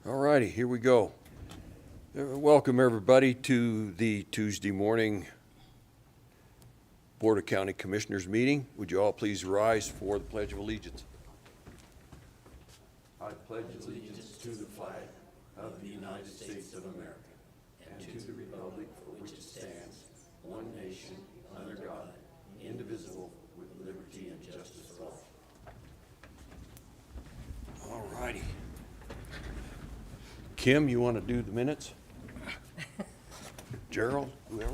All righty, here we go. Welcome everybody to the Tuesday morning Board of County Commissioners meeting. Would you all please rise for the Pledge of Allegiance? I pledge allegiance to the flag of the United States of America and to the republic for which it stands, one nation, under God, indivisible, with liberty and justice for all. All righty. Kim, you want to do the minutes? Gerald, whoever?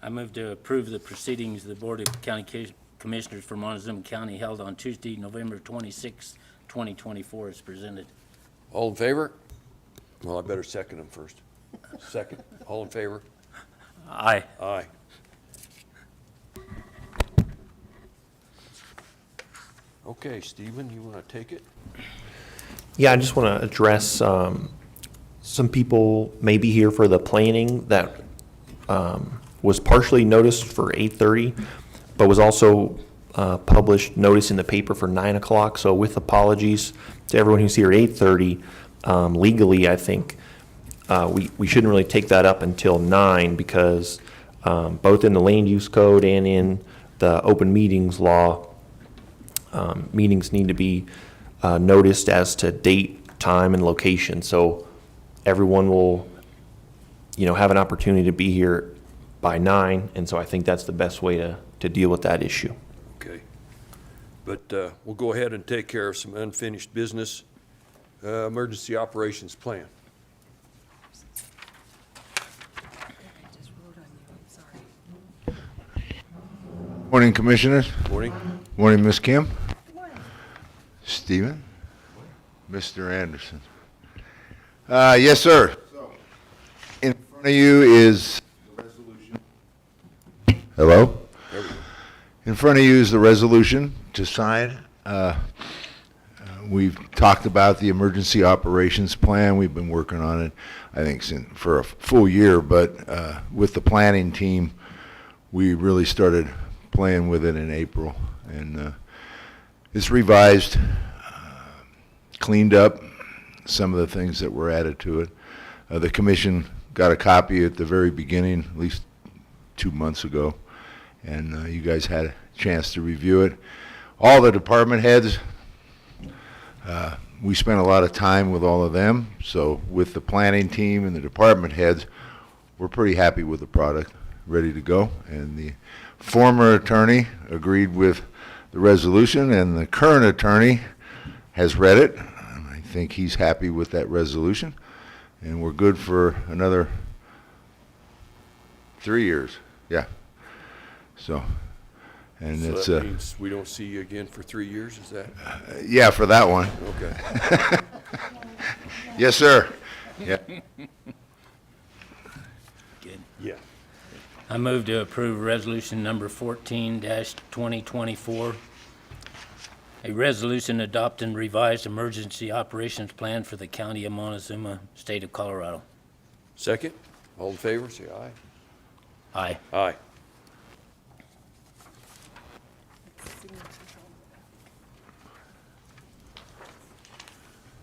I move to approve the proceedings of the Board of County Commissioners for Montezuma County held on Tuesday, November 26, 2024 as presented. All in favor? Well, I better second them first. Second. All in favor? Aye. Aye. Okay, Stephen, you want to take it? Yeah, I just want to address some people may be here for the planning that was partially noticed for 8:30, but was also published notice in the paper for 9 o'clock. So with apologies to everyone who's here at 8:30, legally, I think we shouldn't really take that up until 9 because both in the land use code and in the open meetings law, meetings need to be noticed as to date, time, and location. So everyone will, have an opportunity to be here by 9. And so I think that's the best way to deal with that issue. Okay. But we'll go ahead and take care of some unfinished business. Emergency operations plan. Morning, Commissioners. Morning. Morning, Ms. Kim. Stephen. Mr. Anderson. Yes, sir. In front of you is the resolution. Hello? There we go. In front of you is the resolution to sign. We've talked about the emergency operations plan. We've been working on it, I think, for a full year, but with the planning team, we really started playing with it in April. And it's revised, cleaned up some of the things that were added to it. The commission got a copy at the very beginning, at least 2 months ago, and you guys had a chance to review it. All the department heads, we spent a lot of time with all of them, so with the planning team and the department heads, we're pretty happy with the product, ready to go. And the former attorney agreed with the resolution, and the current attorney has read it, and I think he's happy with that resolution, and we're good for another 3 years. Yeah. So, and So it's that means we don't see you again for 3 years, is that? yeah, for that one. Okay. Yes, sir. Yeah. Good. Yeah. I move to approve resolution number 14-2024, a resolution adopting revised emergency operations plan for the county of Montezuma, state of Colorado. Second. All in favor, say aye. Aye. Aye.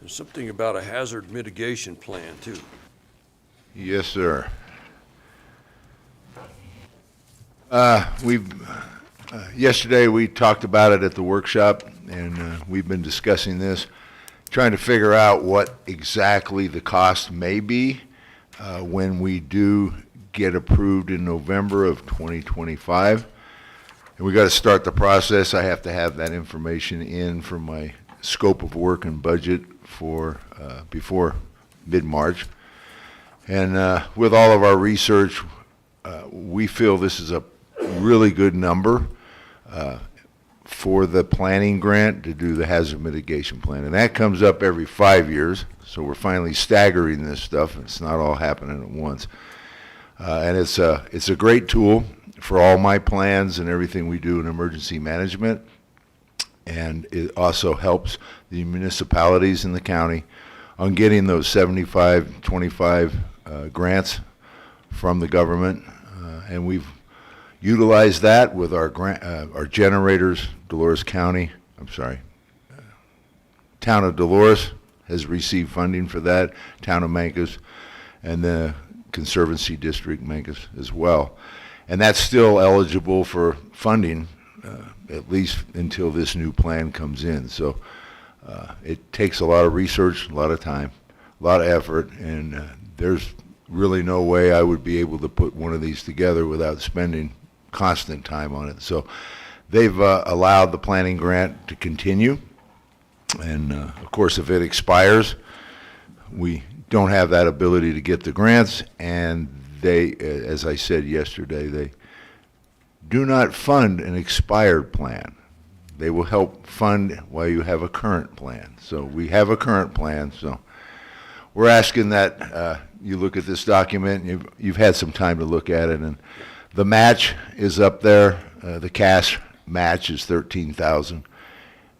There's something about a hazard mitigation plan, too. Yes, sir. Yesterday we talked about it at the workshop, and we've been discussing this, trying to figure out what exactly the cost may be when we do get approved in November of 2025. And we got to start the process. I have to have that information in for my scope of work and budget for before mid-March. And with all of our research, we feel this is a really good number for the planning grant to do the hazard mitigation plan. And that comes up every 5 years, so we're finally staggering this stuff. It's not all happening at once. And it's a great tool for all my plans and everything we do in emergency management. And it also helps the municipalities in the county on getting those 75-25 grants from the government. And we've utilize that with our our generators. Town of Dolores has received funding for that, Town of Mancos, and the Conservancy District Mancos as well. And that's still eligible for funding, at least until this new plan comes in. So it takes a lot of research, a lot of time, a lot of effort, and there's really no way I would be able to put one of these together without spending constant time on it. So they've allowed the planning grant to continue. And of course, if it expires, we don't have that ability to get the grants, and they, as I said yesterday, they do not fund an expired plan. They will help fund while you have a current plan. So we have a current plan, so we're asking that you look at this document, and you've had some time to look at it, and the match is up there. The cash match is $13,000.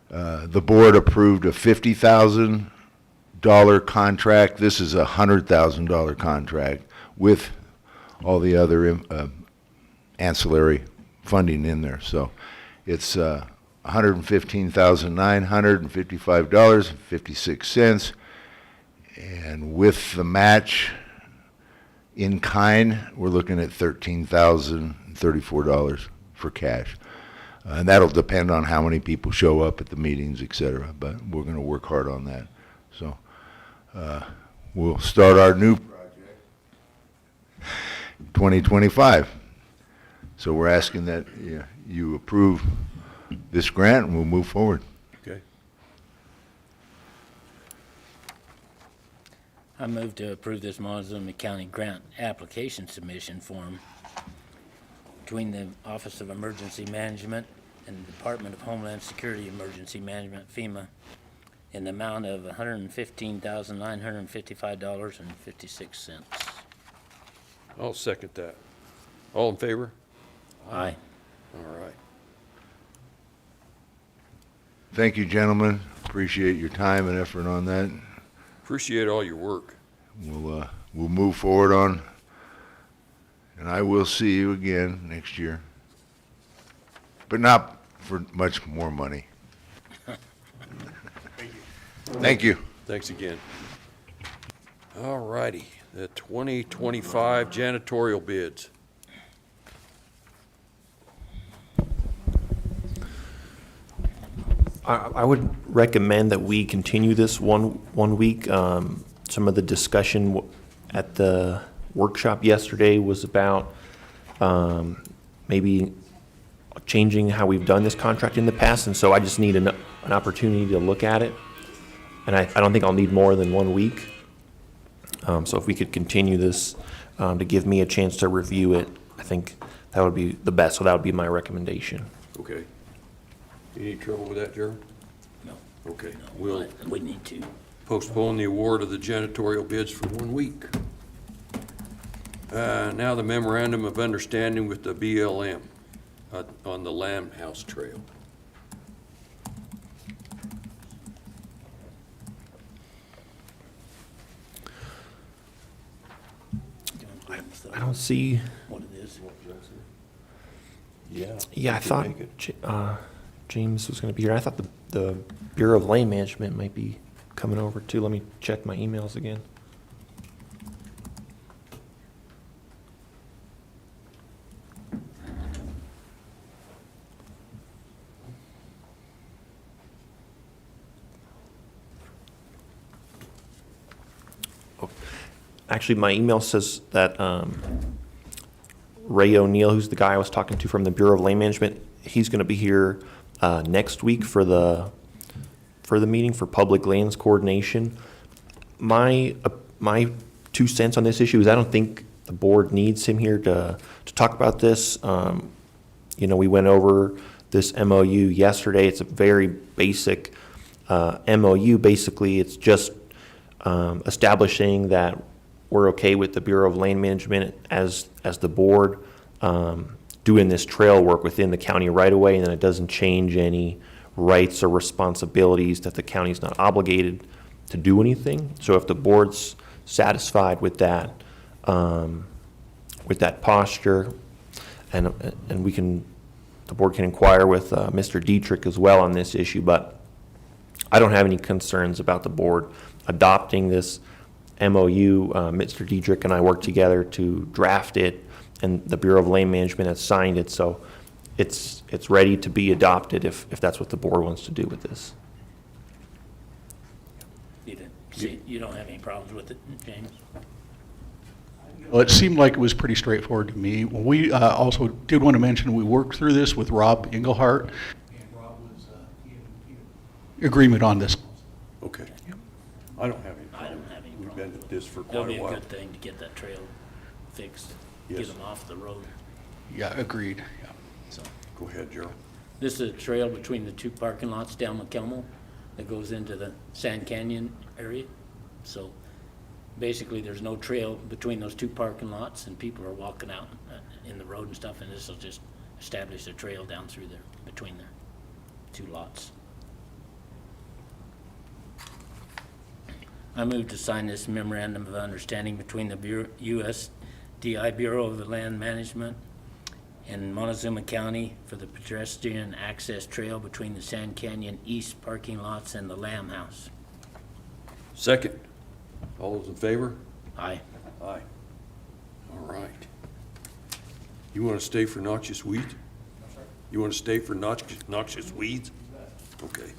The board approved a $50,000 contract. This is a $100,000 contract with all the other ancillary funding in there. So it's $115,955.56, and with the match in kind, we're looking at $13,034 for cash. And that'll depend on how many people show up at the meetings, et cetera, but we're going to work hard on that. So we'll start our new project 2025. So we're asking that you approve this grant, and we'll move forward. Okay. I move to approve this Montezuma County grant application submission form between the Office of Emergency Management and the Department of Homeland Security Emergency Management, FEMA, in the amount of $115,955.56. I'll second that. All in favor? Aye. All right. Thank you, gentlemen. Appreciate your time and effort on that. Appreciate all your work. We'll move forward on, and I will see you again next year, but not for much more money. Thank you. Thanks again. All righty, the 2025 janitorial bids. I would recommend that we continue this one week. Some of the discussion at the workshop yesterday was about maybe changing how we've done this contract in the past, and so I just need an opportunity to look at it. And I don't think I'll need more than 1 week. So if we could continue this to give me a chance to review it, I think that would be the best. So that would be my recommendation. Okay. Any trouble with that, Gerald? No. Okay. No, We'll we need to. postpone the award of the janitorial bids for 1 week. Now the memorandum of understanding with the BLM on the Lamb House Trail. I don't see. What it is. Yeah. Yeah, I you can thought make it. James was going to be here. I thought the Bureau of Land Management might be coming over too. Let me check my emails again. Oh, actually, my email says that Ray O'Neill, who's the guy I was talking to from the Bureau of Land Management, he's going to be here next week for the meeting for public lands coordination. My 2 cents on this issue is I don't think the board needs him here to talk about this. We went over this MOU yesterday. It's a very basic MOU. Basically, it's just establishing that we're okay with the Bureau of Land Management as the board doing this trail work within the county right away, and then it doesn't change any rights or responsibilities that the county's not obligated to do anything. So if the board's satisfied with that posture, and the board can inquire with Mr. Dietrich as well on this issue, but I don't have any concerns about the board adopting this MOU. Mr. Dietrich and I worked together to draft it, and the Bureau of Land Management has signed it, so it's ready to be adopted if that's what the board wants to do with this. You don't have any problems with it, James? Well, it seemed like it was pretty straightforward to me. We also did want to mention, we worked through this with Rob Engelhart, and Rob was in agreement on this. Okay. I don't have any. I don't have any We've problem. been at this for That'll quite be a a while. good thing to get that trail fixed, Yes. get them off the road, Yeah, agreed, yeah. so. Go ahead, Gerald. This is a trail between the two parking lots down McKelmel that goes into the Sand Canyon area. So basically, there's no trail between those two parking lots, and people are walking out in the road and stuff, and this will just establish a trail down through there, between their two lots. I move to sign this memorandum of understanding between the USDI Bureau of the Land Management and Montezuma County for the pedestrian access trail between the Sand Canyon East parking lots and the Lamb House. Second. All those in favor? Aye. Aye. All right. You want to stay for noxious weeds? You want to stay for noxious weeds? Okay.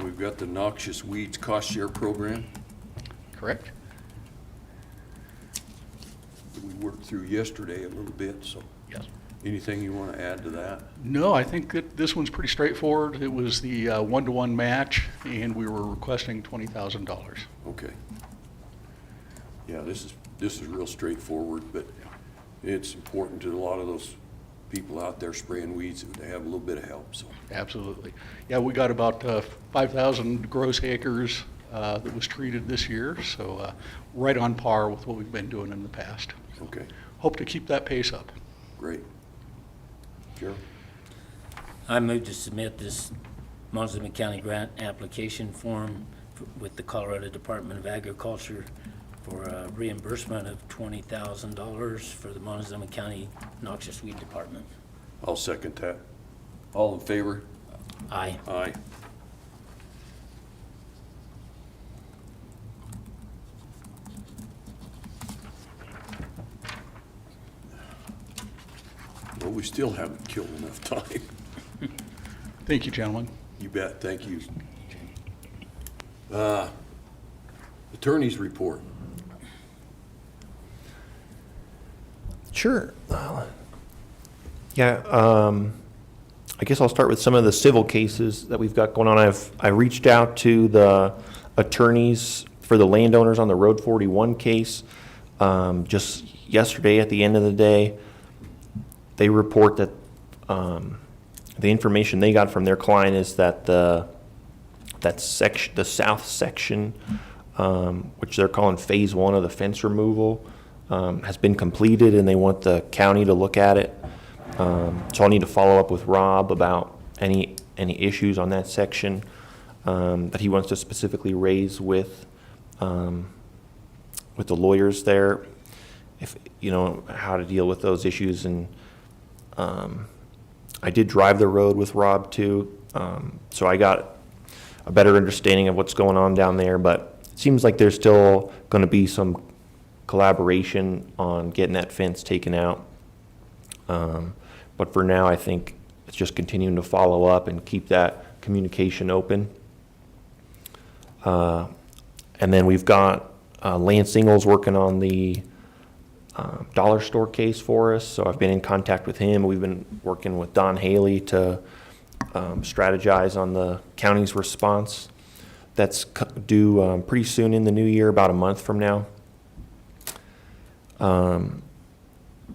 We've got the noxious weeds cost share program Correct? that we worked through yesterday a little bit, so Yes. anything you want to add to that? No, I think that this one's pretty straightforward. It was the one-to-one match, and we were requesting $20,000. Okay. Yeah, this is real straightforward, but it's important to a lot of those people out there spraying weeds that they have a little bit of help, so. Absolutely. Yeah, we got about 5,000 gross acres that was treated this year, so right on par with what we've been doing in the past. Okay, Hope to keep that pace up. great. Gerald? I move to submit this Montezuma County grant application form with the Colorado Department of Agriculture for a reimbursement of $20,000 for the Montezuma County Noxious Weed Department. I'll second that. All in favor? Aye. Aye. Well, we still haven't killed enough time. Thank you, gentlemen. You bet, thank you. Attorney's report. Sure. Yeah, I guess I'll start with some of the civil cases that we've got going on. I reached out to the attorneys for the landowners on the Road 41 case just yesterday at the end of the day. They report that the information they got from their client is that the south section, which they're calling phase 1 of the fence removal, has been completed, and they want the county to look at it. So I'll need to follow up with Rob about any issues on that section that he wants to specifically raise with the lawyers there, if how to deal with those issues. And I did drive the road with Rob too, so I got a better understanding of what's going on down there. But it seems like there's still going to be some collaboration on getting that fence taken out. But for now, I think it's just continuing to follow up and keep that communication open. And then we've got Lance Ingalls working on the dollar store case for us. So I've been in contact with him. We've been working with Don Haley to strategize on the county's response. That's due pretty soon in the new year, about a month from now.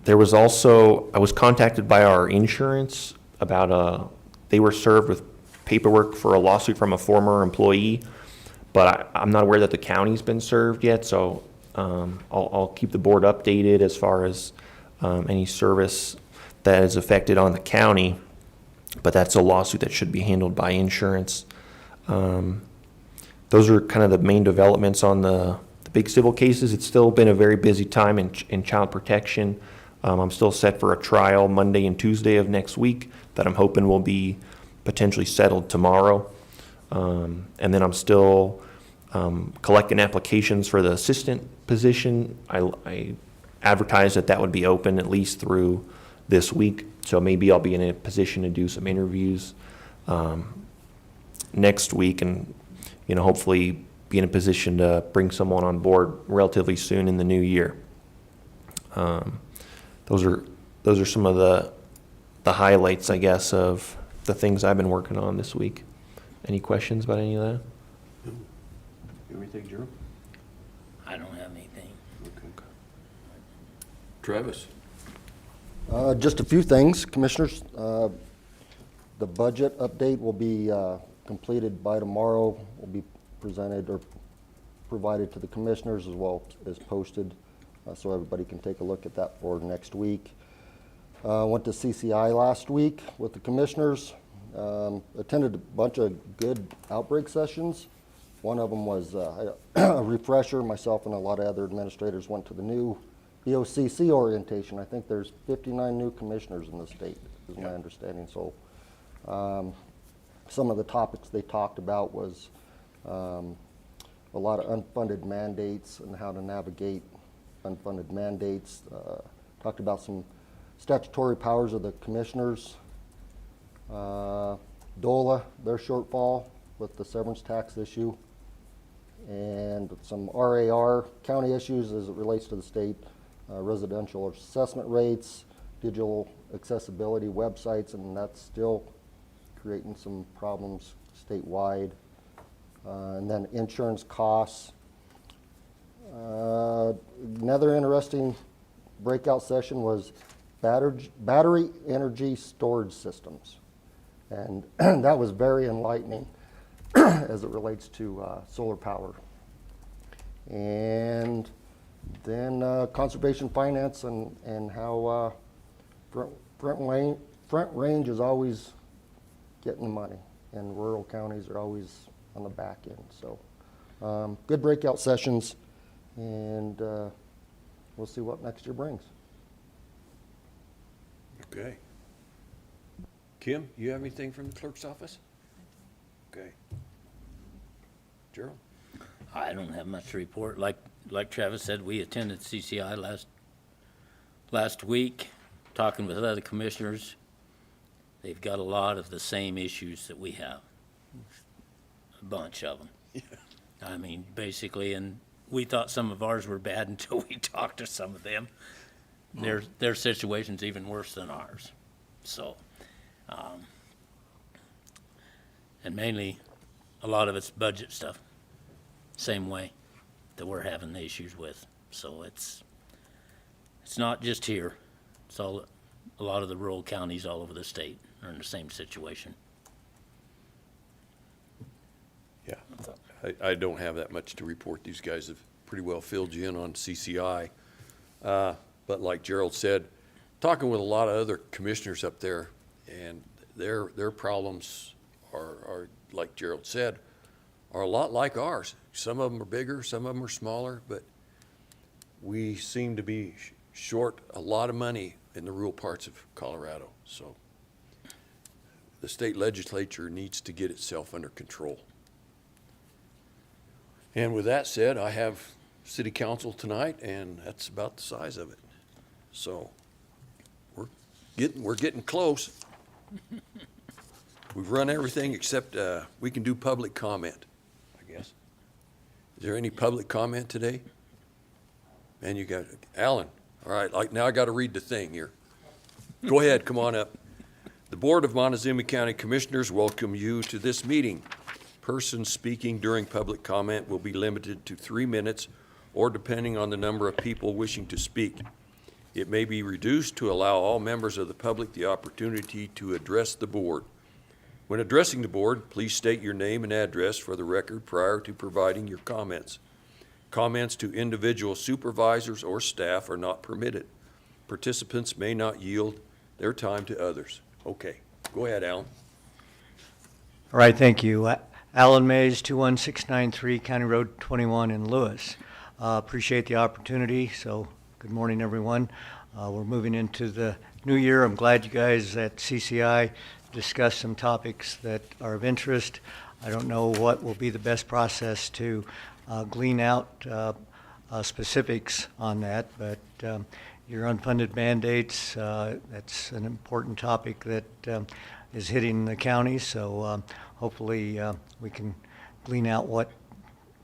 There was also, I was contacted by our insurance about they were served with paperwork for a lawsuit from a former employee, but I'm not aware that the county's been served yet, so I'll keep the board updated as far as any service that is affected on the county. but that's a lawsuit that should be handled by insurance. Those are kind of the main developments on the big civil cases. It's still been a very busy time in child protection. I'm still set for a trial Monday and Tuesday of next week that I'm hoping will be potentially settled tomorrow. And then I'm still collecting applications for the assistant position. I advertised that would be open at least through this week, so maybe I'll be in a position to do some interviews next week, and hopefully be in a position to bring someone on board relatively soon in the new year. Those are some of the highlights, I guess, of the things I've been working on this week. Any questions about any of that? You have anything, Jerome? I don't have anything. Okay. Travis? Just a few things, Commissioners. The budget update will be completed by tomorrow, will be presented or provided to the Commissioners as well as posted, so everybody can take a look at that for next week. Went to CCI last week with the Commissioners, attended a bunch of good outbreak sessions. One of them was a refresher. Myself and a lot of other administrators went to the new BOCC orientation. I think there's 59 new commissioners in the state, is my understanding. So some of the topics they talked about was a lot of unfunded mandates and how to navigate unfunded mandates. Talked about some statutory powers of the commissioners. DOLA, their shortfall with the severance tax issue, and some RAR county issues as it relates to the state, residential assessment rates, digital accessibility websites, and that's still creating some problems statewide. And then insurance costs. Another interesting breakout session was battery energy storage systems. And that was very enlightening as it relates to solar power. And then conservation finance and how Front Range is always getting the money, and rural counties are always on the back end. So good breakout sessions, and we'll see what next year brings. Okay. Kim, you have anything from the clerk's office? Okay. Gerald? I don't have much to report. Like Travis said, we attended CCI last week, talking with other commissioners. They've got a lot of the same issues that we have, a bunch of them. Yeah. I mean, basically, and we thought some of ours were bad until we talked to some of them. Their situation's even worse than ours. So, and mainly, a lot of it's budget stuff, same way that we're having the issues with. So it's not just here. It's a lot of the rural counties all over the state are in the same situation. Yeah, I don't have that much to report. These guys have pretty well filled you in on CCI. But like Gerald said, talking with a lot of other commissioners up there, and their problems are, like Gerald said, are a lot like ours. Some of them are bigger, some of them are smaller, but we seem to be short a lot of money in the rural parts of Colorado. So the state legislature needs to get itself under control. And with that said, I have city council tonight, and that's about the size of it. So we're getting close. We've run everything except we can do public comment, I guess. Is there any public comment today? And you got Alan. All right, now I got to read the thing here. Go ahead, come on up. The Board of Montezuma County Commissioners welcome you to this meeting. Persons speaking during public comment will be limited to 3 minutes, or depending on the number of people wishing to speak. It may be reduced to allow all members of the public the opportunity to address the board. When addressing the board, please state your name and address for the record prior to providing your comments. Comments to individual supervisors or staff are not permitted. Participants may not yield their time to others. Okay, Go ahead, Alan. All right, thank you. Alan Mays, 21693 County Road 21 in Lewis. Appreciate the opportunity, so good morning, everyone. We're moving into the new year. I'm glad you guys at CCI discussed some topics that are of interest. I don't know what will be the best process to glean out specifics on that, but your unfunded mandates, that's an important topic that is hitting the county, so hopefully we can glean out what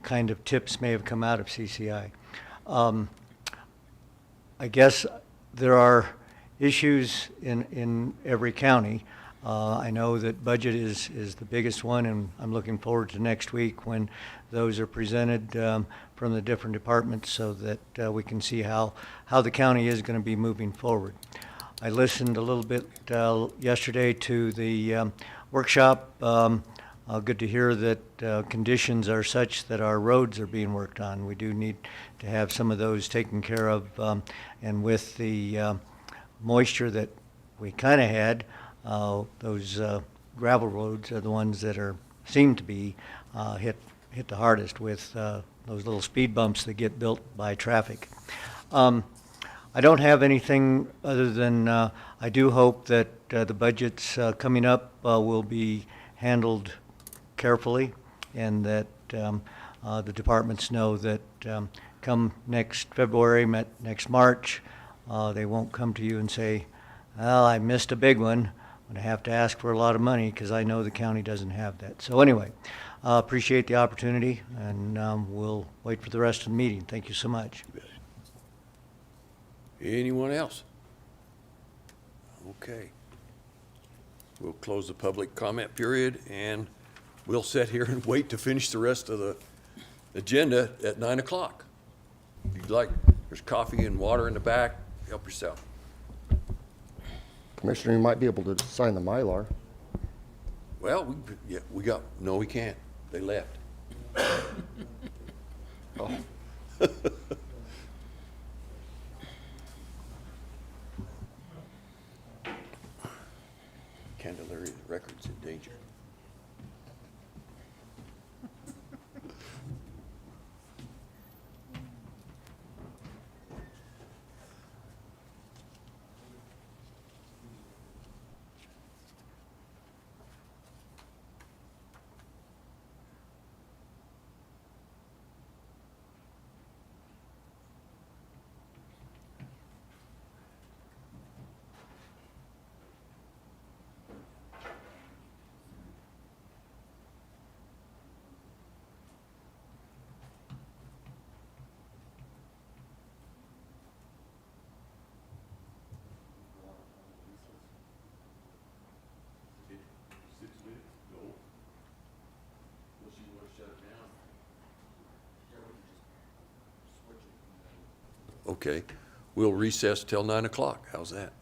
kind of tips may have come out of CCI. I guess there are issues in every county. I know that budget is the biggest one, and I'm looking forward to next week when those are presented from the different departments so that we can see how the county is going to be moving forward. I listened a little bit yesterday to the workshop. Good to hear that conditions are such that our roads are being worked on. We do need to have some of those taken care of, and with the moisture that we kind of had, those gravel roads are the ones that seem to be hit the hardest with those little speed bumps that get built by traffic. I don't have anything other than I do hope that the budgets coming up will be handled carefully, and that the departments know that come next February, next March, they won't come to you and say, well, I missed a big one. I'm going to have to ask for a lot of money because I know the county doesn't have that. So anyway, appreciate the opportunity, and we'll wait for the rest of the meeting. Thank you so much. Anyone else? Okay. We'll close the public comment period, and we'll sit here and wait to finish the rest of the agenda at 9 o'clock. If you'd like, there's coffee and water in the back. Help yourself. Commissioner, you might be able to sign the Mylar. Well, no, we can't. They left. Oh. Candelaria Records in danger. Okay, we'll recess till 9 o'clock. How's that?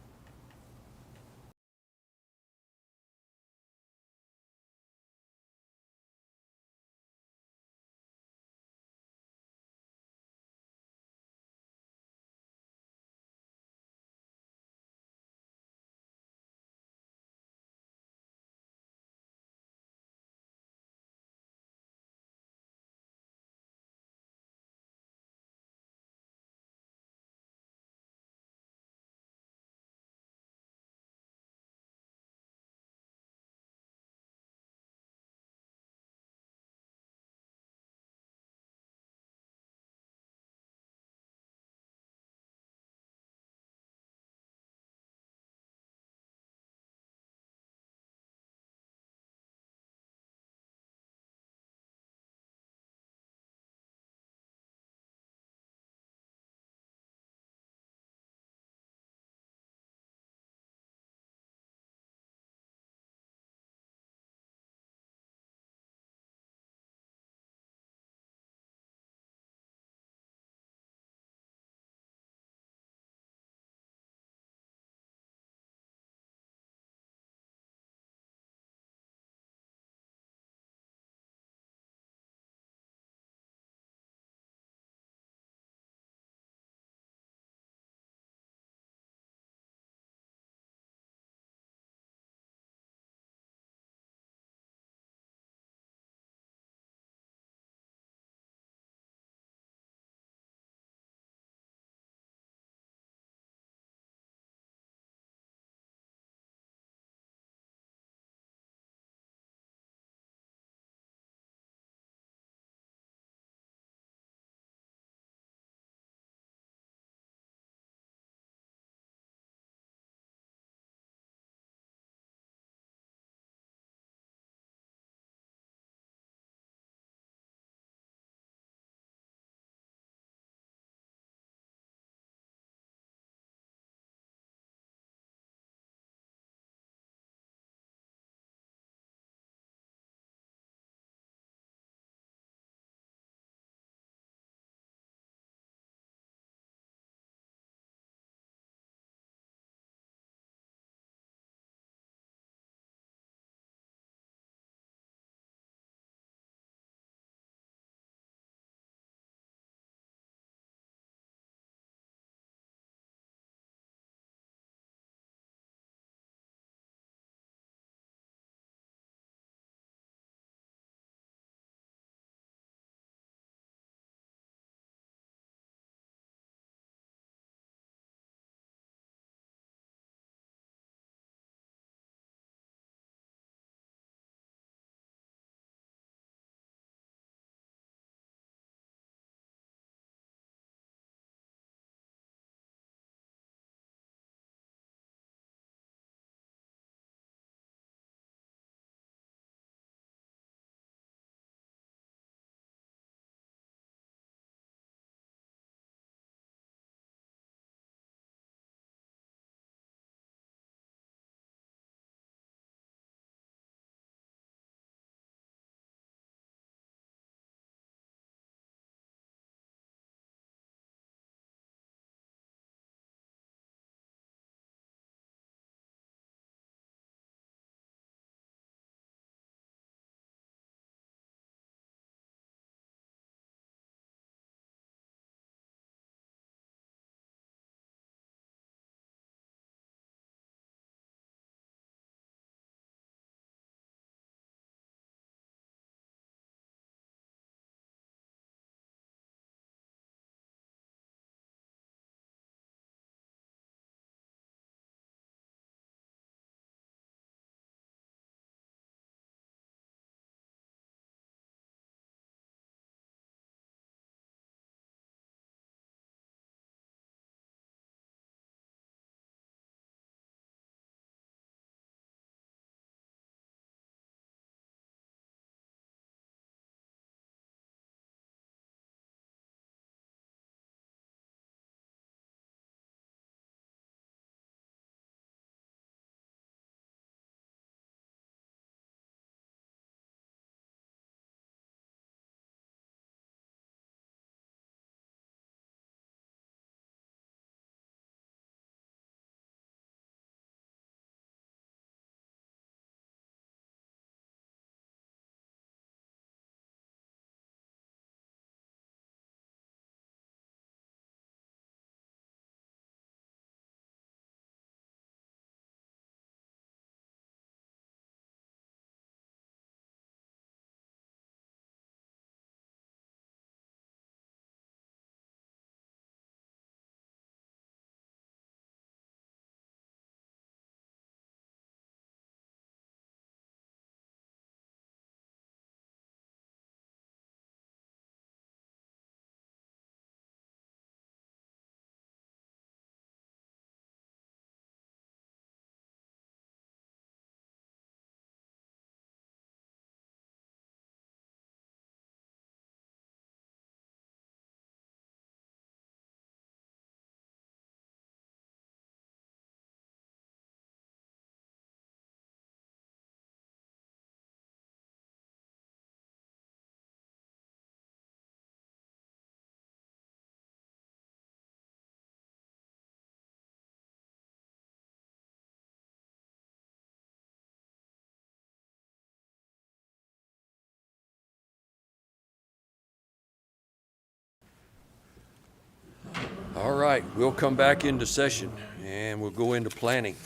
right, we'll come back into session and we'll go into planning.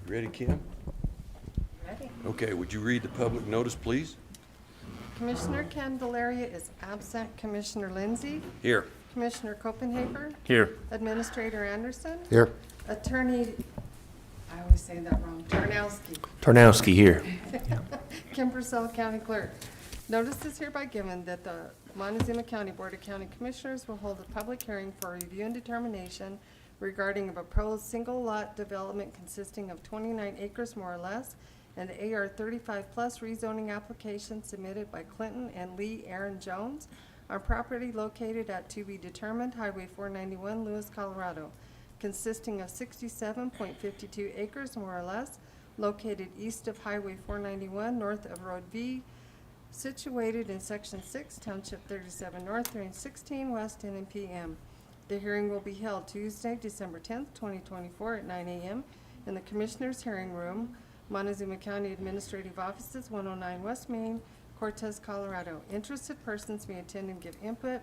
Ready, Kim? Ready. Okay, would you read the public notice, please? Commissioner Candelaria is absent. Commissioner Lindsay, Here. Commissioner Copenhaver, Here. Administrator Anderson, Here. Attorney, I always say that wrong, Tarnowski, Tarnowski here. Kim Purcell, County Clerk. Notice is hereby given that the Montezuma County Board of County Commissioners will hold a public hearing for review and determination regarding a proposed single-lot development consisting of 29 acres more or less, and the AR 35+ rezoning application submitted by Clinton and Lee Aaron Jones on property located at to be determined Highway 491, Lewis, Colorado, consisting of 67.52 acres more or less, located east of Highway 491, north of Road V, situated in Section 6, Township 37 North, Range 16, West, 10 and p.m. The hearing will be held Tuesday, December 10th, 2024 at 9 a.m. in the Commissioners' Hearing Room, Montezuma County Administrative Offices, 109 West Main, Cortez, Colorado. Interested persons may attend and give input.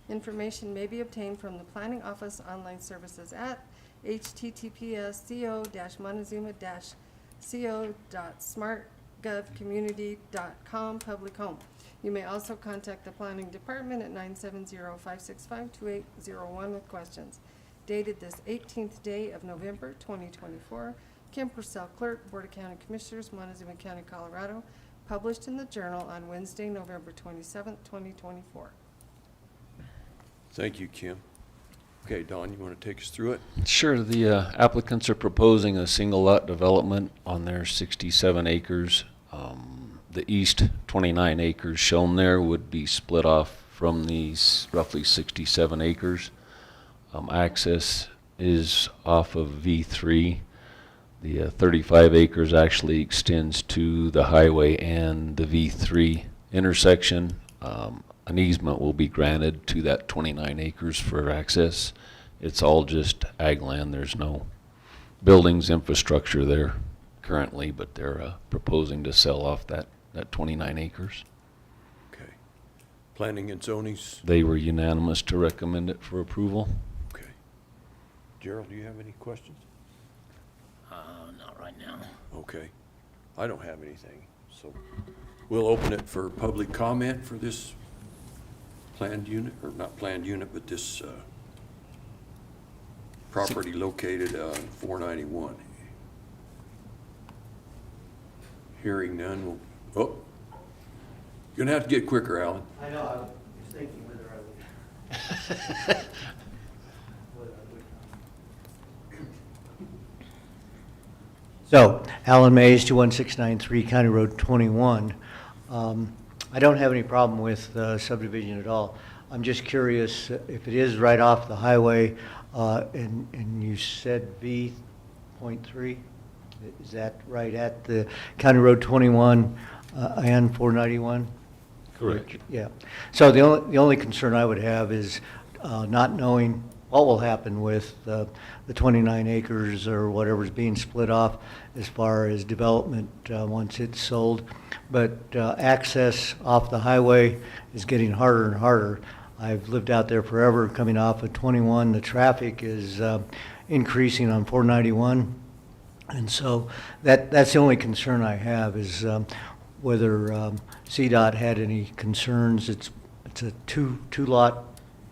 Information may be obtained from the Planning Office online services at https://co-montezuma-co.smartgovcommunity.com public home. You may also contact the Planning Department at 970-565-2801 with questions. Dated this 18th day of November 2024. Kim Purcell, Clerk, Board of County Commissioners, Montezuma County, Colorado. Published in the Journal on Wednesday, November 27th, 2024. Thank you, Kim. Okay, Don, you want to take us through it? Sure. The applicants are proposing a single lot development on their 67 acres. The east 29 acres shown there would be split off from these roughly 67 acres. Access is off of V3. The 35 acres actually extends to the highway and the V3 intersection. An easement will be granted to that 29 acres for access. It's all just ag land. There's no buildings, infrastructure there currently, but they're proposing to sell off that 29 acres. Okay. Planning and zoning's, They were unanimous to recommend it for approval. okay. Gerald, do you have any questions? Not right now. Okay. I don't have anything, so we'll open it for public comment for this planned unit, or not planned unit, but this property located on 491. Hearing none, we'll, oh, you're gonna have to get quicker, Alan. I know, I was thinking whether I would. So, Alan Mays, 21693 County Road 21. I don't have any problem with subdivision at all. I'm just curious if it is right off the highway, and you said V.3? Is that right at the County Road 21 and 491? Correct. Yeah. So the only concern I would have is not knowing what will happen with the 29 acres or whatever's being split off as far as development once it's sold. But access off the highway is getting harder and harder. I've lived out there forever, coming off of 21. The traffic is increasing on 491. And so that's the only concern I have is whether CDOT had any concerns. It's a two-lot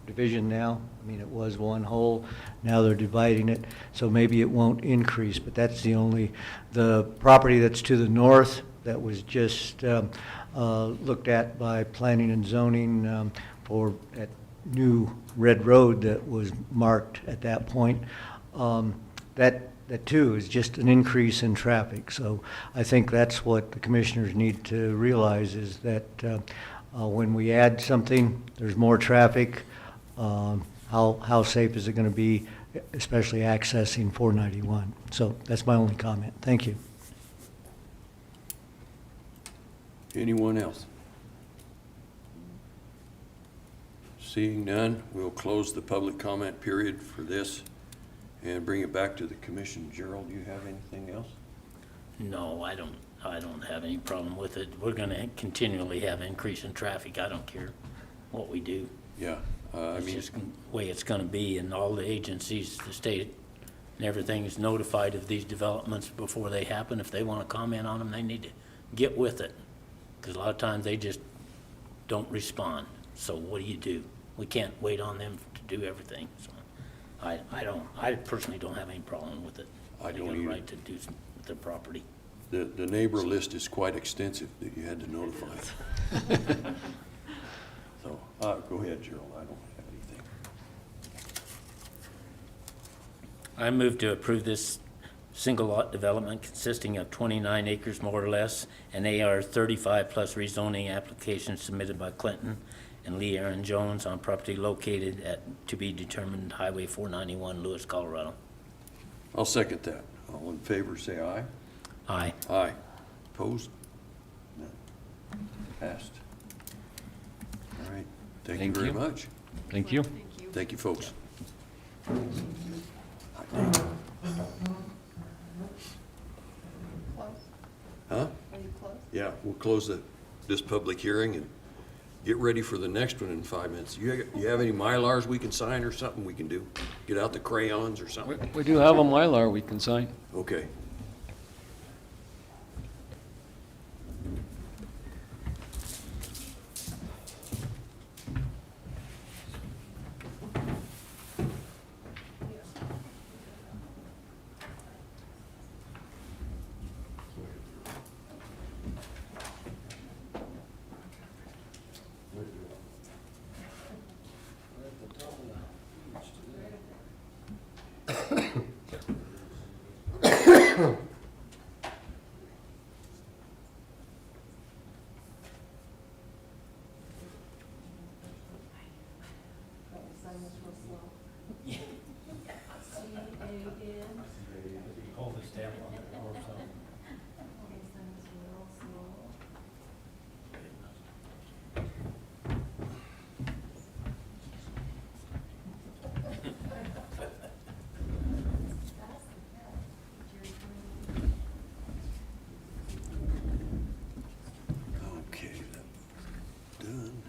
division now. I mean, it was one whole. Now they're dividing it, so maybe it won't increase. But that's the property that's to the north that was just looked at by planning and zoning for that new red road that was marked at that point. That too is just an increase in traffic. So I think that's what the commissioners need to realize is that when we add something, there's more traffic. How safe is it going to be, especially accessing 491? So that's my only comment. Thank you. Anyone else? Seeing none, we'll close the public comment period for this and bring it back to the commission. Gerald, do you have anything else? No, I don't I don't have any problem with it. We're gonna continually have increase in traffic. I don't care what we do. Yeah, I It's mean, just the way it's gonna be, and all the agencies, the state, and everything is notified of these developments before they happen. If they wanna comment on them, they need to get with it. Because a lot of times they just don't respond. So what do? We can't wait on them to do everything, so I personally don't have any problem with it. I don't They got a either. right to do some with their property. the neighbor list is quite extensive that you had to notify. So, go ahead, Gerald, I don't have anything. I move to approve this single lot development consisting of 29 acres more or less, and AR 35 plus rezoning application submitted by Clinton and Lee Aaron Jones on property located at to be determined Highway 491, Lewis, Colorado. I'll second that. All in favor, say aye. Aye. Aye. Opposed? None. Passed. All right, thank you Thank very you. much. Thank you. Thank you, folks. Close? Huh? Are you close? Yeah, we'll close this public hearing and get ready for the next one in 5 minutes. You have any Mylars we can sign or something we can do? Get out the crayons or something? We do have a Mylar we can sign. Okay. Hold the stamp on it or something. Okay, that done.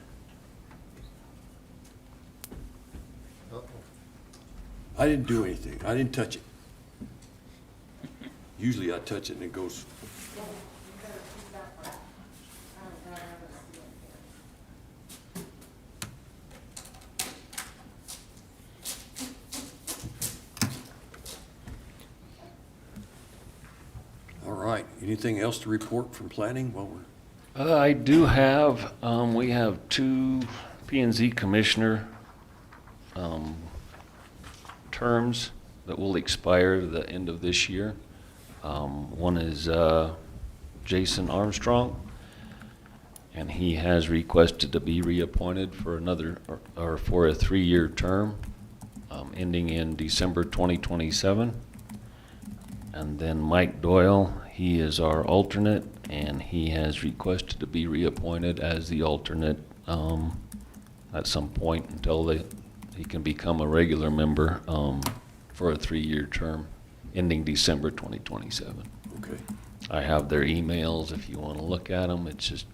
I didn't do anything. I didn't touch it. Usually I touch it and it goes. All right, anything else to report from planning while we're? I do have, we have two P and Z commissioner terms that will expire the end of this year. One is Jason Armstrong, and he has requested to be reappointed for another, or for a 3-year term, ending in December 2027. And then Mike Doyle, he is our alternate, and he has requested to be reappointed as the alternate at some point until he can become a regular member for a 3-year term, ending December 2027. Okay. I have their emails if you want to look at them. It's just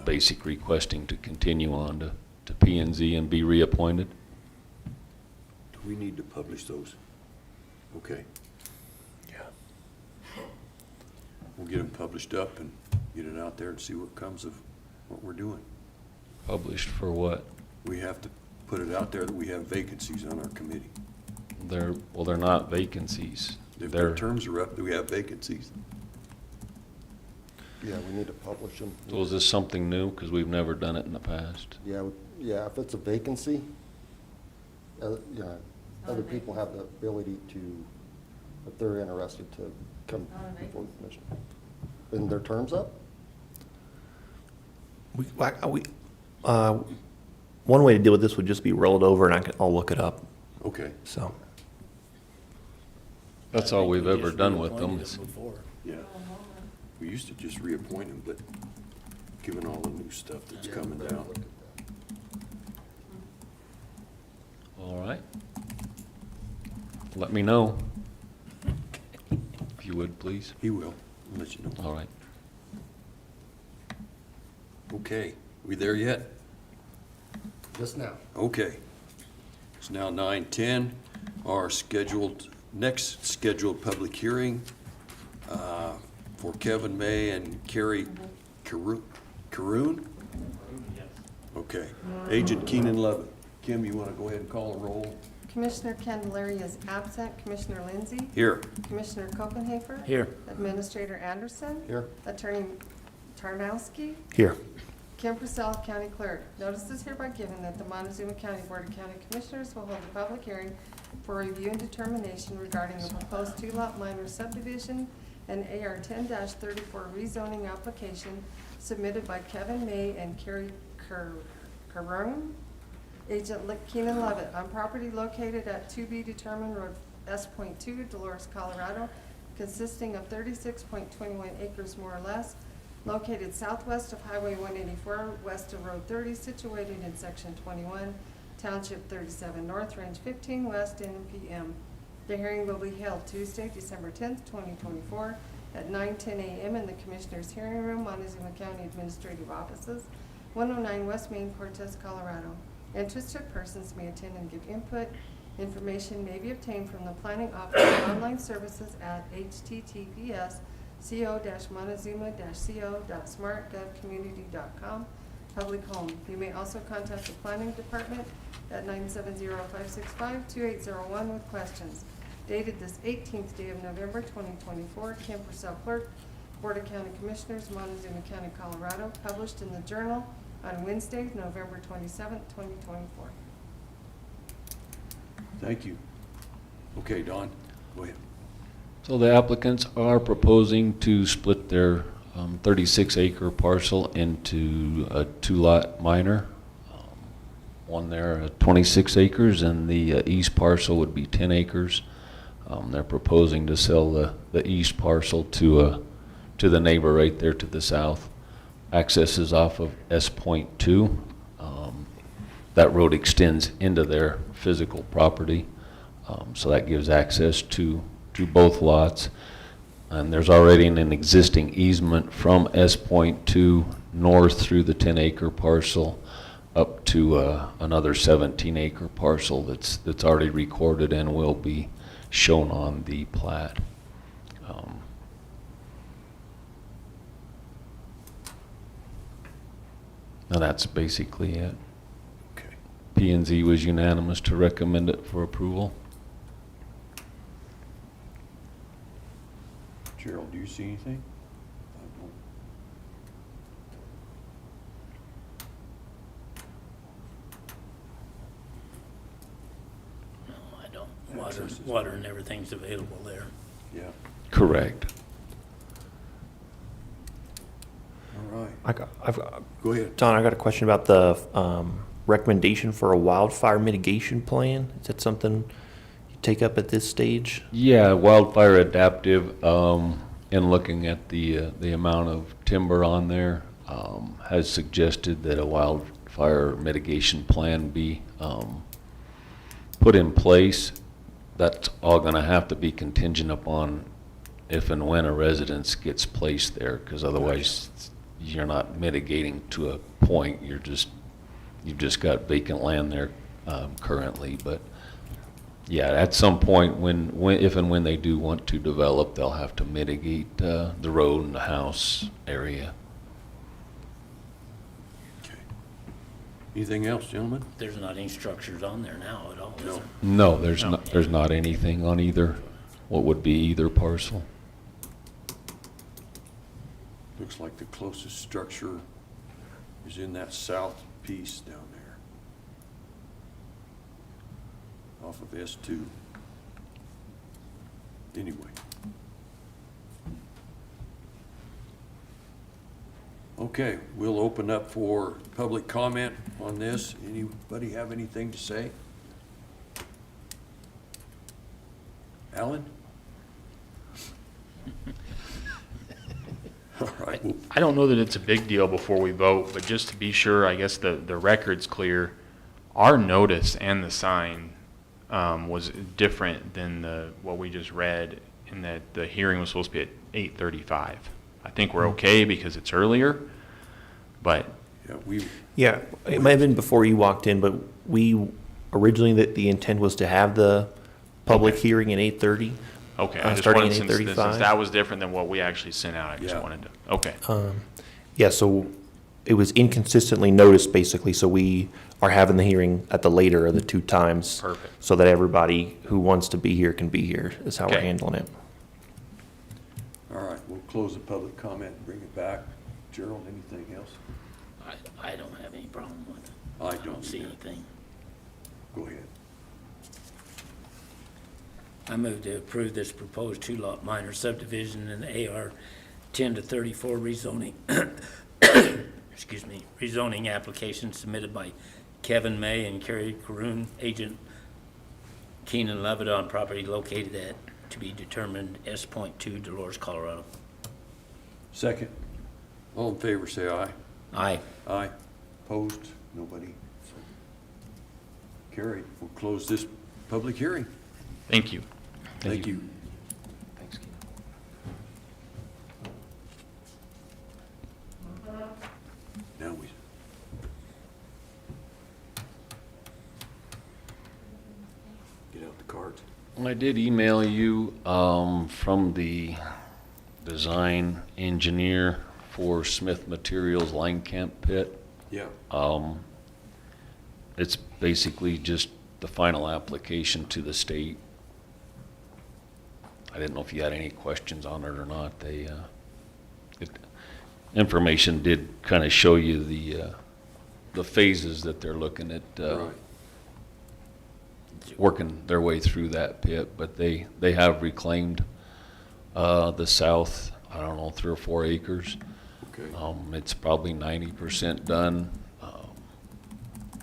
basic requesting to continue on to P and Z and be reappointed. Do we need to publish those? Okay. Yeah. We'll get them published up and get it out there and see what comes of what we're doing. Published for what? We have to put it out there that we have vacancies on our committee. They're not vacancies. If They're their terms are up, do we have vacancies? Yeah, we need to publish them. So is this something new? Because we've never done it in the past. Yeah, if it's a vacancy, yeah, other people have the ability to, if they're interested, to come before the commission. Isn't their terms up? One way to deal with this would just be roll it over, and I'll look it up, Okay, so. That's all we've ever done with them. Reappointed them before. yeah. We used to just reappoint them, but given all the new stuff that's coming down. All right. Let me know, if you would, please. He will, I'll let you know. All right. Okay, we there yet? Just now. Okay. It's now 9:10. Our next scheduled public hearing for Kevin May and Carrie Caroon? Okay. Agent Keenan Lovett. Kim, you want to go ahead and call a roll? Commissioner Candelaria is absent. Commissioner Lindsey? Here. Commissioner Copenhaver? Here. Administrator Anderson? Here. Attorney Tarnowski? Here. Kim Purcell, County Clerk. Notice is hereby given that the Montezuma County Board of County Commissioners will hold a public hearing for review and determination regarding a proposed two-lot minor subdivision and AR 10-34 rezoning application submitted by Kevin May and Carrie Caroon, Agent Keenan Lovett, on property located at 2B Determined Road S.2, Dolores, Colorado, consisting of 36.21 acres more or less, located southwest of Highway 184, west of Road 30, situated in Section 21, Township 37 North, Range 15 West, NPM. The hearing will be held Tuesday, December 10th, 2024, at 9:10 a.m. in the Commissioners' Hearing Room, Montezuma County Administrative Offices, 109 West Main, Cortez, Colorado. Interested persons may attend and give input. Information may be obtained from the Planning Office of Online Services at https://co-montezuma-co.smartgovcommunity.com. Public home. You may also contact the Planning Department at 970-565-2801 with questions. Dated this 18th day of November 2024, Kim Purcell Clerk, Board of County Commissioners, Montezuma County, Colorado. Published in the Journal on Wednesday, November 27th, 2024. Thank you. Okay, Don, go ahead. So the applicants are proposing to split their 36-acre parcel into a two-lot minor. One there at 26 acres, and the east parcel would be 10 acres. They're proposing to sell the east parcel to the neighbor right there to the south. Access is off of S.2. That road extends into their physical property, so that gives access to both lots. And there's already an existing easement from S.2 north through the 10-acre parcel up to another 17-acre parcel that's already recorded and will be shown on the plat. And that's basically it. Okay. P&Z was unanimous to recommend it for approval. Gerald, do you see anything? I don't. No, I don't. Water, Access is water and everything's available there. Yeah, Correct. all right. I've Go ahead. Don, I got a question about the recommendation for a wildfire mitigation plan. Is that something you take up at this stage? Yeah, wildfire adaptive, in looking at the amount of timber on there, has suggested that a wildfire mitigation plan be put in place. That's all gonna have to be contingent upon if and when a residence gets placed there, because otherwise you're not mitigating to a point. You've just got vacant land there currently. But yeah, at some point, if and when they do want to develop, they'll have to mitigate the road and the house area. Okay. Anything else, gentlemen? There's not any structures on there now at all, is No. there? No, No. there's not anything on either, what would be either parcel. Looks like the closest structure is in that south piece down there, off of S2. Anyway. Okay, we'll open up for public comment on this. Anybody have anything to say? Alan? All right. I don't know that it's a big deal before we vote, but just to be sure, I guess the record's clear. Our notice and the sign was different than what we just read, in that the hearing was supposed to be at 8:35. I think we're okay because it's earlier, but Yeah, Yeah, it might have been before you walked in, but we, originally, the intent was to have the public Okay. hearing at 8:30. Okay, I just Starting wanted, at since 8:35. that was different than what we actually sent out, I just Yeah. wanted to, okay. Yeah, so it was inconsistently noticed, basically, so we are having the hearing at the later of the two times. Perfect. So that everybody who wants to be here can be here, is how we're Okay. handling it. all right, we'll close the public comment and bring it back. Gerald, anything else? I don't have any problem with it. I don't see either. anything. Go ahead. I move to approve this proposed two-lot minor subdivision in the AR 10 to 34 rezoning, excuse me, rezoning application submitted by Kevin May and Kerry Caroon, agent Keenan Levitt, on property located at, to be determined, S.2, Dolores, Colorado. Second. All in favor, say aye. Aye. Aye. Opposed? Nobody? So carried. We'll close this public hearing. Thank you. Thank you. Thanks, Keith. Now we. Get out the cards. I did email you from the design engineer for Smith Materials Line Camp Pit. Yeah. It's basically just the final application to the state. I didn't know if you had any questions on it or not. Information did kind of show you the phases that they're looking at, Right. working their way through that pit, but they have reclaimed the south, I don't know, 3 or 4 acres. Okay. It's probably 90% done.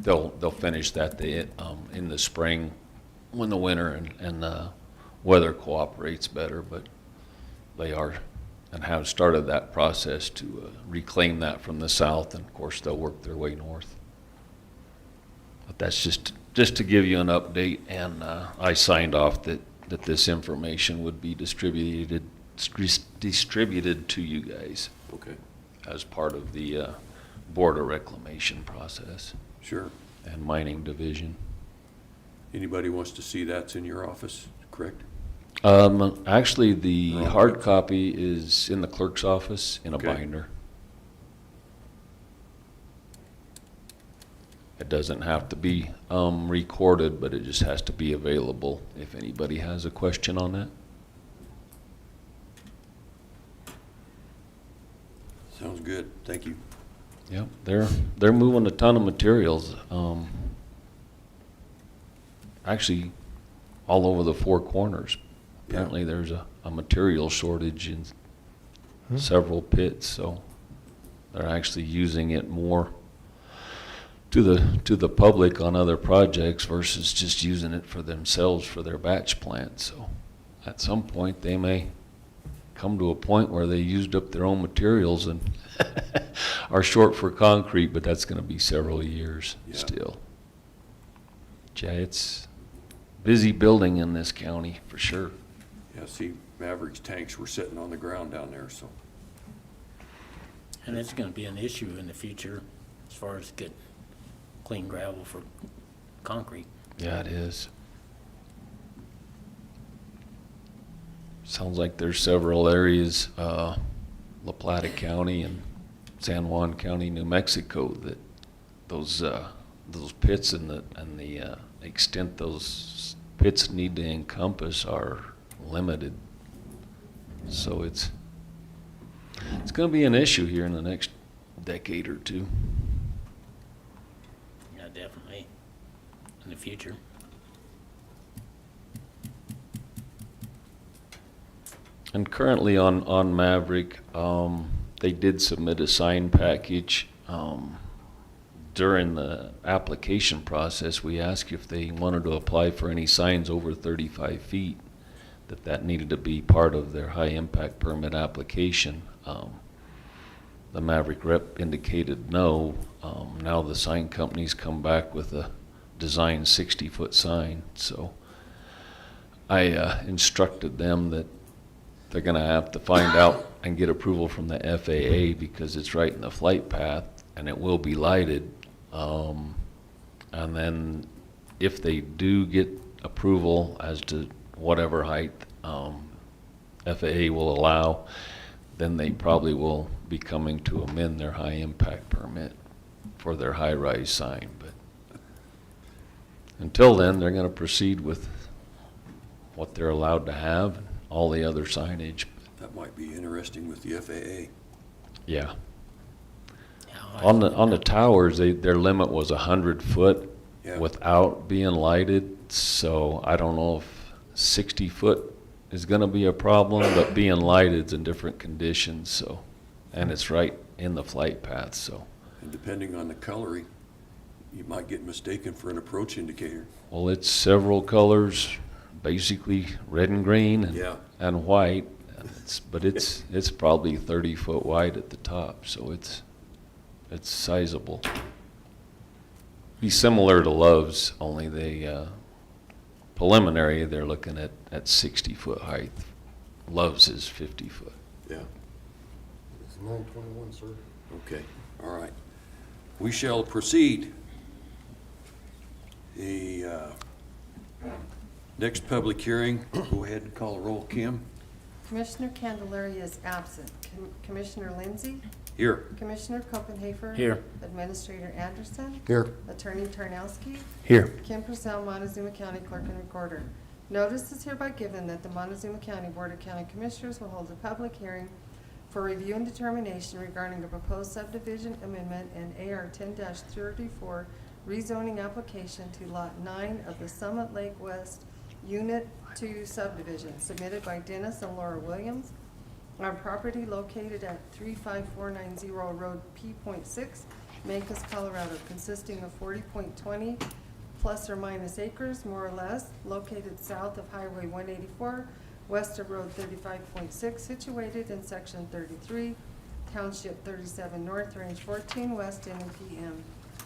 They'll finish that in the spring when the winter and weather cooperates better, but they are and have started that process to reclaim that from the south, and of course they'll work their way north. But that's just to give you an update, and I signed off that this information would be distributed to you guys Okay. as part of the Board of Reclamation process Sure. and Mining Division. Anybody wants to see that's in your office, correct? Actually, the Wrong hard place. copy is in the clerk's office in a Okay. binder. It doesn't have to be recorded, but it just has to be available if anybody has a question on that. Sounds good. Thank you. Yep, they're moving a ton of materials. Actually, all over the 4 corners. Yeah. Apparently, there's a material shortage in several pits, so they're actually using it more to the public on other projects versus just using it for themselves for their batch plant. So at some point, they may come to a point where they used up their own materials and are short for concrete, but that's going to be several years Yeah. still. Yeah, it's busy building in this county for sure. Yeah, see, Maverick's tanks were sitting on the ground down there, so. And it's gonna be an issue in the future as far as getting clean gravel for concrete. Yeah, it is. Sounds like there's several areas, La Plata County and San Juan County, New Mexico, that those pits and the extent those pits need to encompass are limited. So it's going to be an issue here in the next decade or two. Yeah, definitely, in the future. And currently on Maverick, they did submit a sign package. During the application process, we asked if they wanted to apply for any signs over 35 feet, that needed to be part of their high impact permit application. The Maverick rep indicated no. Now the sign company's come back with a design 60-foot sign. So I instructed them that they're going to have to find out and get approval from the FAA, because it's right in the flight path and it will be lighted. And then if they do get approval as to whatever height FAA will allow, then they probably will be coming to amend their high impact permit for their high-rise sign. But until then, they're going to proceed with what they're allowed to have, all the other signage. That might be interesting with the FAA. Yeah. Yeah, On the towers, their limit was 100 foot Yeah. without being lighted. So I don't know if 60 foot is going to be a problem, but being lighted's in different conditions. So, and it's right in the flight path. So, And depending on the coloring, you might get mistaken for an approach indicator. well, it's several colors, basically red and green and, Yeah. and white. But it's probably 30 foot wide at the top. So it's sizable. Be similar to Love's, only they preliminary they're looking at 60 foot height. Love's is 50 foot. Yeah. It's 9:21, sir. Okay, all right. We shall proceed. The next public hearing, go ahead and call a roll, Kim. Commissioner Candelaria is absent. Commissioner Lindsay? Here. Commissioner Copenhaver? Here. Administrator Anderson? Here. Attorney Tarnowski? Here. Kim Purcell, Montezuma County Clerk and Recorder. Notice is hereby given that the Montezuma County Board of County Commissioners will hold a public hearing for review and determination regarding a proposed subdivision amendment and AR 10-34 rezoning application to Lot 9 of the Summit Lake West Unit 2 subdivision submitted by Dennis and Laura Williams on property located at 35490 Road P.6, Mancos, Colorado, consisting of 40.20 plus or minus acres, more or less, located south of Highway 184, west of Road 35.6, situated in Section 33, Township 37 North, Range 14 West, NPM.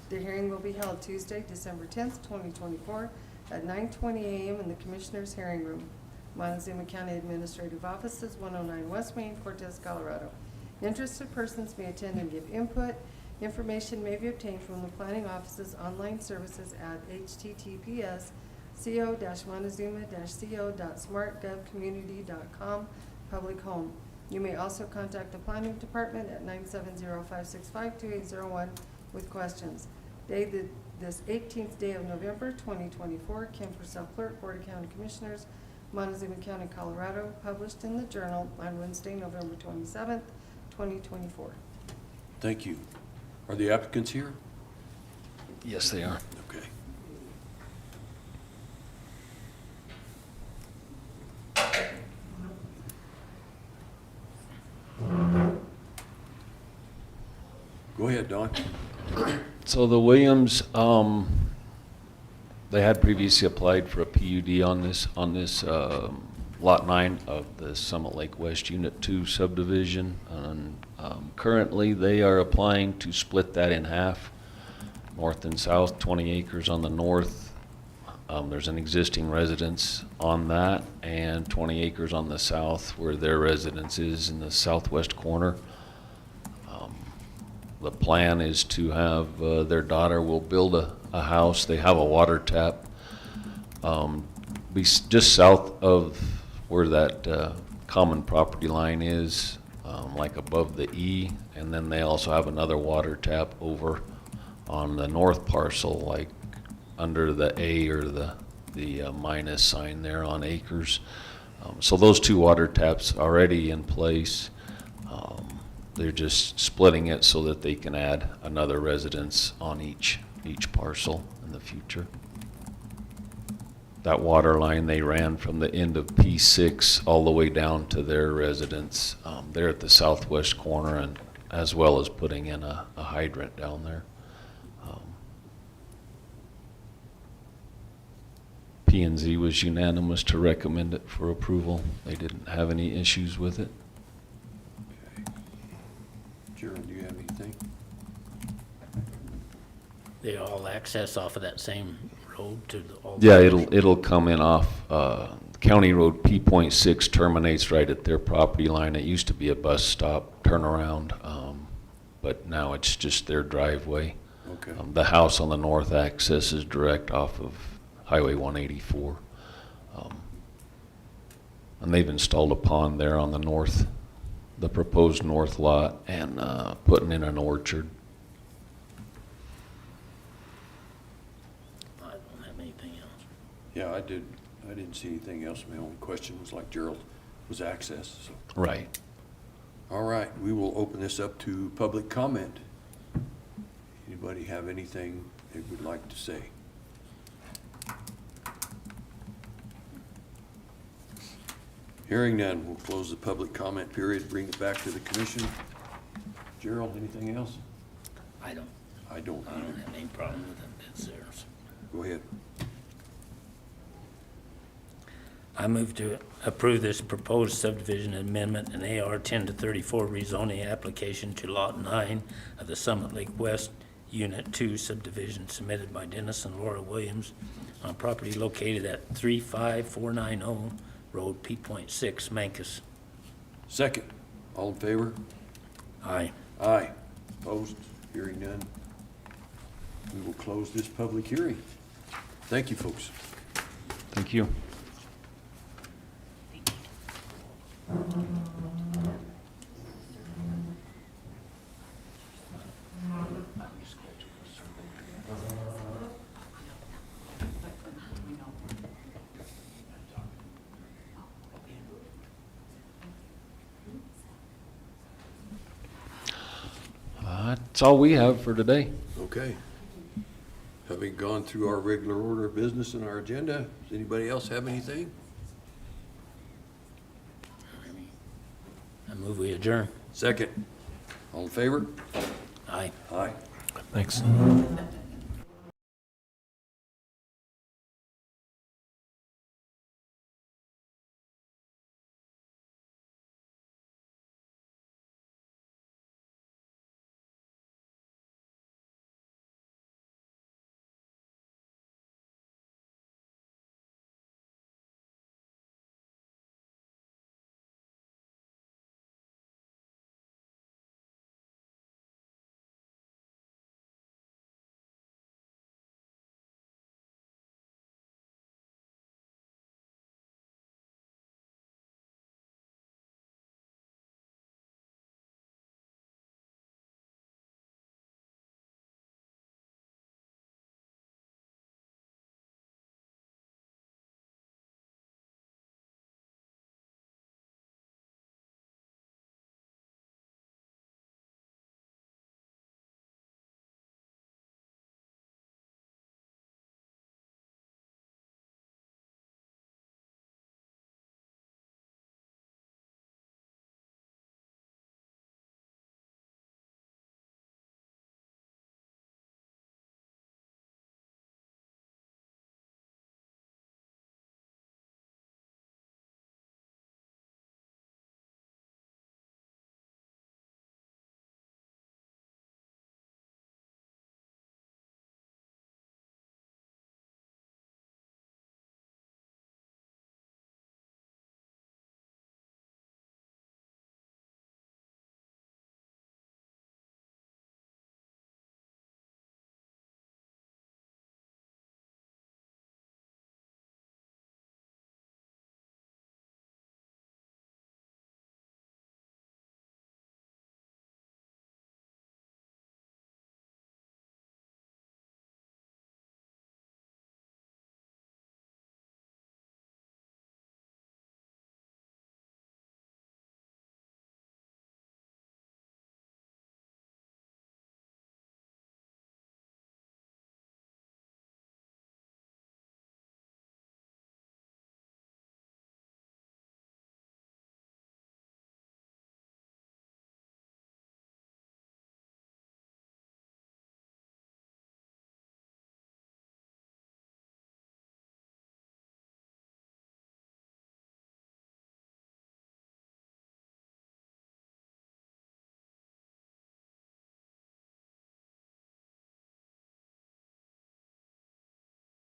The hearing will be held Tuesday, December 10th, 2024, at 9:20 a.m. in the Commissioners' Hearing Room, Montezuma County Administrative Offices, 109 West Main, Cortez, Colorado. Interested persons may attend and give input. Information may be obtained from the planning office's online services at https://co-montezuma-co.smartgovcommunity.com, public home. You may also contact the planning department at 970-565-2801 with questions. Dated this 18th day of November, 2024, Kim Purcell Clerk, Board of County Commissioners, Montezuma County, Colorado, published in the Journal on Wednesday, November 27th, 2024. Thank you. Are the applicants here? Yes, they are. Okay. Go ahead, Don. So the Williams, they had previously applied for a PUD on this Lot 9 of the Summit Lake West Unit 2 subdivision. And currently, they are applying to split that in half, north and south, 20 acres on the north. There's an existing residence on that, and 20 acres on the south where their residence is in the southwest corner. The plan is to have, their daughter will build a house. They have a water tap be just south of where that common property line is, like above the E. And then they also have another water tap over on the north parcel, like under the A or the minus sign there on acres. So those two water taps already in place. They're just splitting it so that they can add another residence on each parcel in the future. That water line they ran from the end of P6 all the way down to their residence there at the southwest corner, and as well as putting in a hydrant down there. P&Z was unanimous to recommend it for approval. They didn't have any issues with it. Sharon, do you have anything? They all access off of that same road to all. Yeah, it'll come in off County Road P.6 terminates right at their property line. It used to be a bus stop turnaround, but now it's just their driveway. Okay. The house on the north access is direct off of Highway 184. And they've installed a pond there on the north, the proposed north lot, and putting in an orchard. I don't have anything else. Yeah, I didn't see anything else. My only question was like Gerald, was access, so. Right. All right, we will open this up to public comment. Anybody have anything they would like to say? Hearing none, we'll close the public comment period, bring it back to the commission. Gerald, anything else? I don't I don't either. have any problem with it. It's theirs. Go ahead. I move to approve this proposed subdivision amendment and AR 10-34 rezoning application to Lot 9 of the Summit Lake West Unit 2 subdivision submitted by Dennis and Laura Williams on property located at 35490 Road P.6, Mancus. Second, all in favor? Aye. Aye. Opposed? Hearing none. We will close this public hearing. Thank you, folks. Thank you. That's all we have for today. Okay. Having gone through our regular order of business and our agenda, does anybody else have anything? I move we adjourn. Second, all in favor? Aye. Aye. Thanks.